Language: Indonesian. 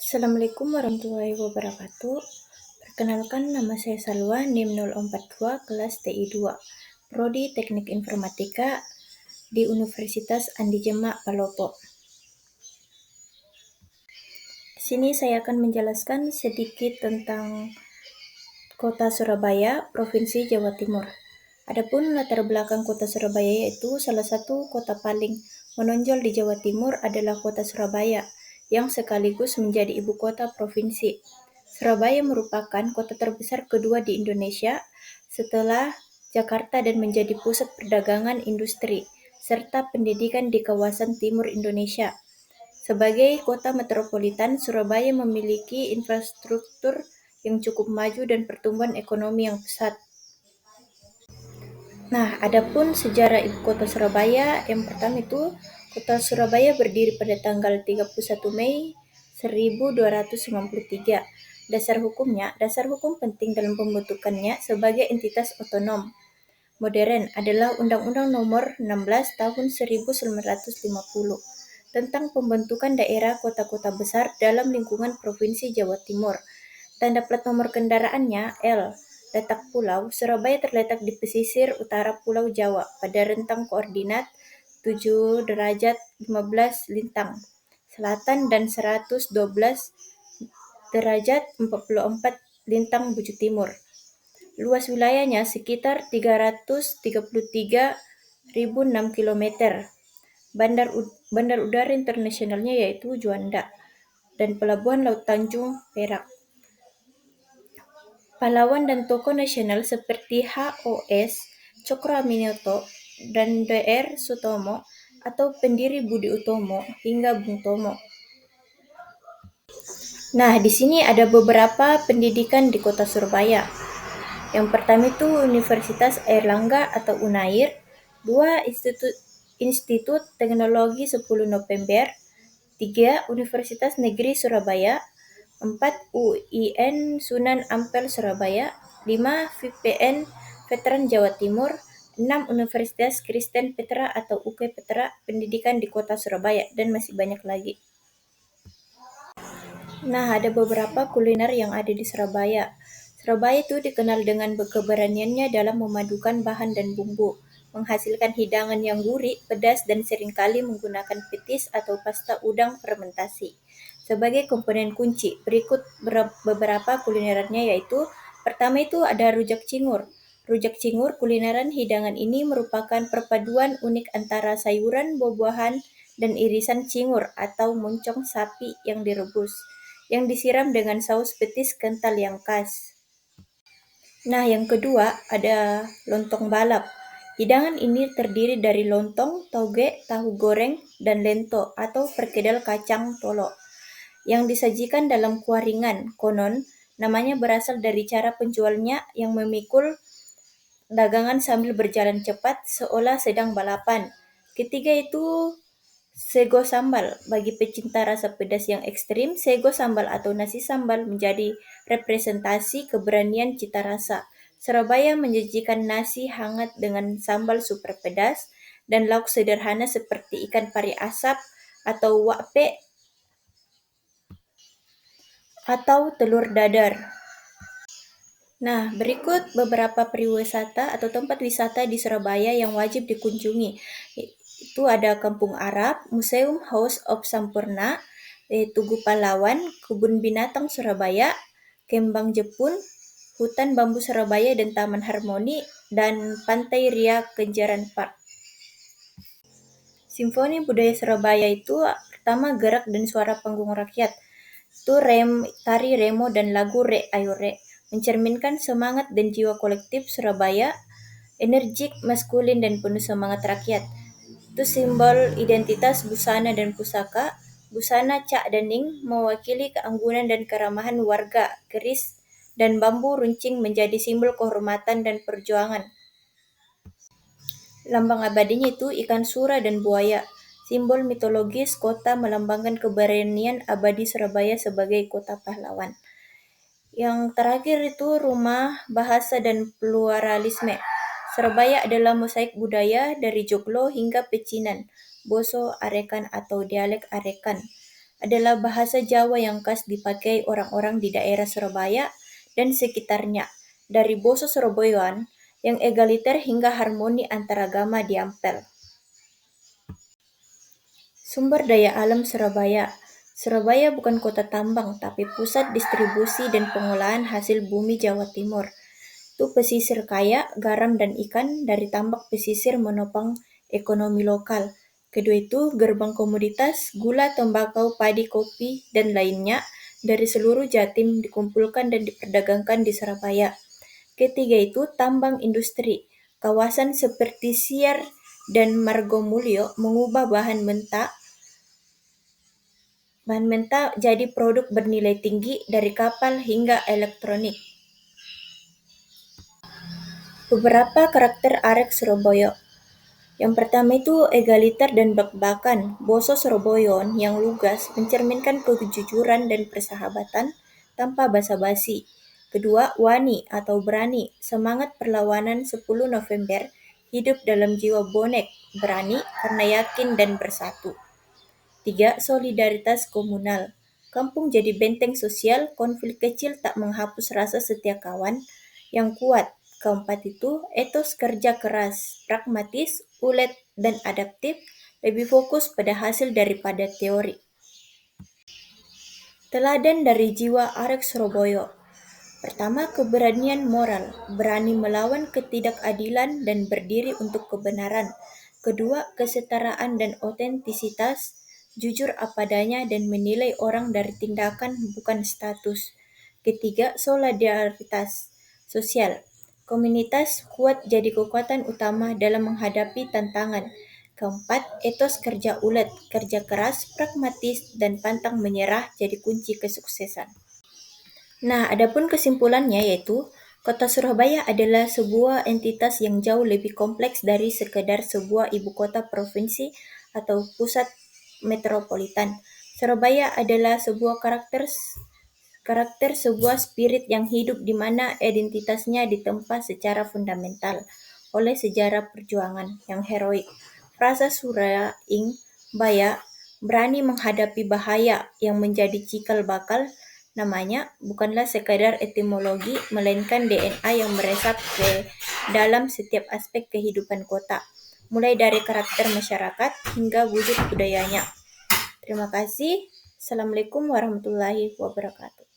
Assalamualaikum warahmatullahi wabarakatuh. Perkenalkan, nama saya Salwa, NIM 042, kelas TI 2, Prodi Teknik Informatika di Universitas Andi Jema, Palopo. Di sini saya akan menjelaskan sedikit tentang Kota Surabaya, Provinsi Jawa Timur. Adapun latar belakang Kota Surabaya yaitu salah satu kota paling menonjol di Jawa Timur adalah Kota Surabaya, yang sekaligus menjadi ibu kota provinsi. Surabaya merupakan kota terbesar kedua di Indonesia setelah Jakarta dan menjadi pusat perdagangan, industri, serta pendidikan di kawasan timur Indonesia. Sebagai kota metropolitan, Surabaya memiliki infrastruktur yang cukup maju dan pertumbuhan ekonomi yang pesat. Nah, adapun sejarah ibu kota Surabaya, yang pertama itu kota Surabaya berdiri pada tanggal 31 Mei 1293. Dasar hukum penting dalam pembentukannya sebagai entitas otonom modern adalah Undang-Undang Nomor 16 Tahun 1950 tentang pembentukan daerah kota-kota besar dalam lingkungan Provinsi Jawa Timur. Tanda plat nomor kendaraannya L. Letak pulau, Surabaya terletak di pesisir utara Pulau Jawa pada rentang koordinat 7 derajat 15 lintang selatan dan 112 derajat 44 lintang bujur timur. Luas wilayahnya sekitar 333.006 km. Bandar udara internasionalnya yaitu Juanda dan pelabuhan Laut Tanjung Perak. Pahlawan dan tokoh nasional seperti HOS Cokroaminoto dan Dr. Sutomo atau pendiri Budi Utomo hingga Bung Tomo. Nah, di sini ada beberapa pendidikan di Kota Surabaya. Yang pertama itu Universitas Airlangga atau UNAIR, 2 Institut Teknologi 10 November, 3 Universitas Negeri Surabaya, 4 UIN Sunan Ampel Surabaya, 5 VPN Veteran Jawa Timur, 6 Universitas Kristen Petra atau UK Petra, pendidikan di Kota Surabaya, dan masih banyak lagi. Nah, ada beberapa kuliner yang ada di Surabaya. Surabaya itu dikenal dengan keberaniannya dalam memadukan bahan dan bumbu, menghasilkan hidangan yang gurih, pedas, dan seringkali menggunakan petis atau pasta udang fermentasi sebagai komponen kunci. Berikut beberapa kulinerannya yaitu, pertama itu ada rujak cingur. Rujak cingur, kulineran hidangan ini merupakan perpaduan unik antara sayuran, buah-buahan, dan irisan cingur atau moncong sapi yang direbus, yang disiram dengan saus petis kental yang khas. Nah, yang kedua ada lontong balap. Hidangan ini terdiri dari lontong, toge, tahu goreng, dan lento atau perkedel kacang tolo yang disajikan dalam kuah ringan. Konon, namanya berasal dari cara penjualnya yang memikul dagangan sambil berjalan cepat seolah sedang balapan. Ketiga itu sego sambal. Bagi pecinta rasa pedas yang ekstrim, sego sambal atau nasi sambal menjadi representasi keberanian cita rasa. Surabaya menyajikan nasi hangat dengan sambal super pedas dan lauk sederhana seperti ikan pari asap atau wakpe atau telur dadar. Nah, berikut beberapa pariwisata atau tempat wisata di Surabaya yang wajib dikunjungi. Itu ada Kampung Arab, Museum House of Sampurna, Tugu Pahlawan, Kebun Binatang Surabaya, Kembang Jepun, Hutan Bambu Surabaya dan Taman Harmoni, dan Pantai Ria Kenjeran Park. Simfoni Budaya Surabaya itu pertama gerak dan suara panggung rakyat. Itu tari remo dan lagu Re Ayo Re mencerminkan semangat dan jiwa kolektif Surabaya, energik, maskulin, dan penuh semangat rakyat. Itu simbol identitas busana dan pusaka. Busana Cak Dening mewakili keanggunan dan keramahan warga, keris dan bambu runcing menjadi simbol kehormatan dan perjuangan. Lambang abadinya itu ikan sura dan buaya, simbol mitologis kota melambangkan keberanian abadi Surabaya sebagai kota pahlawan. Yang terakhir itu rumah bahasa dan pluralisme. Surabaya adalah mosaik budaya dari Joglo hingga Pecinan, Boso, Arekan atau dialek Arekan. adalah bahasa Jawa yang khas dipakai orang-orang di daerah Surabaya dan sekitarnya, dari Boso Surabayaan yang egaliter hingga harmoni antaragama diampel. Sumber daya alam Surabaya. Surabaya bukan kota tambang, tapi pusat distribusi dan pengolahan hasil bumi Jawa Timur. Itu pesisir kaya, garam dan ikan dari tambak pesisir menopang ekonomi lokal. Kedua itu gerbang komoditas, gula, tembakau, padi, kopi, dan lainnya dari seluruh Jatim dikumpulkan dan diperdagangkan di Surabaya. Ketiga itu tambang industri. Kawasan seperti Siar dan Margomulyo mengubah bahan mentah jadi produk bernilai tinggi dari kapal hingga elektronik. Beberapa karakter Arek Surabaya. Yang pertama itu egaliter dan bak-bakan. Boso Surabayon yang lugas mencerminkan kejujuran dan persahabatan tanpa basa-basi. Kedua, wani atau berani, semangat perlawanan 10 November, hidup dalam jiwa bonek, berani karena yakin dan bersatu. Tiga, solidaritas komunal. Kampung jadi benteng sosial, konflik kecil tak menghapus rasa setia kawan yang kuat. Keempat itu, etos kerja keras, pragmatis, ulet, dan adaptif, lebih fokus pada hasil daripada teori. Teladan dari jiwa Arek Surabaya. Pertama, keberanian moral, berani melawan ketidakadilan dan berdiri untuk kebenaran. Kedua, kesetaraan dan otentisitas, jujur apa adanya dan menilai orang dari tindakan bukan status. Ketiga, solidaritas sosial. Komunitas kuat jadi kekuatan utama dalam menghadapi tantangan. Keempat, etos kerja ulet, kerja keras, pragmatis, dan pantang menyerah jadi kunci kesuksesan. Nah, adapun kesimpulannya yaitu Kota Surabaya adalah sebuah entitas yang jauh lebih kompleks dari sekedar sebuah ibu kota provinsi atau pusat metropolitan. Surabaya adalah sebuah karakter sebuah spirit yang hidup di mana identitasnya ditempa secara fundamental oleh sejarah perjuangan yang heroik. Frasa Suraya ing Baya berani menghadapi bahaya yang menjadi cikal bakal namanya bukanlah sekadar etimologi melainkan DNA yang meresap ke dalam setiap aspek kehidupan kota, mulai dari karakter masyarakat hingga wujud budayanya. Terima kasih. Assalamualaikum warahmatullahi wabarakatuh.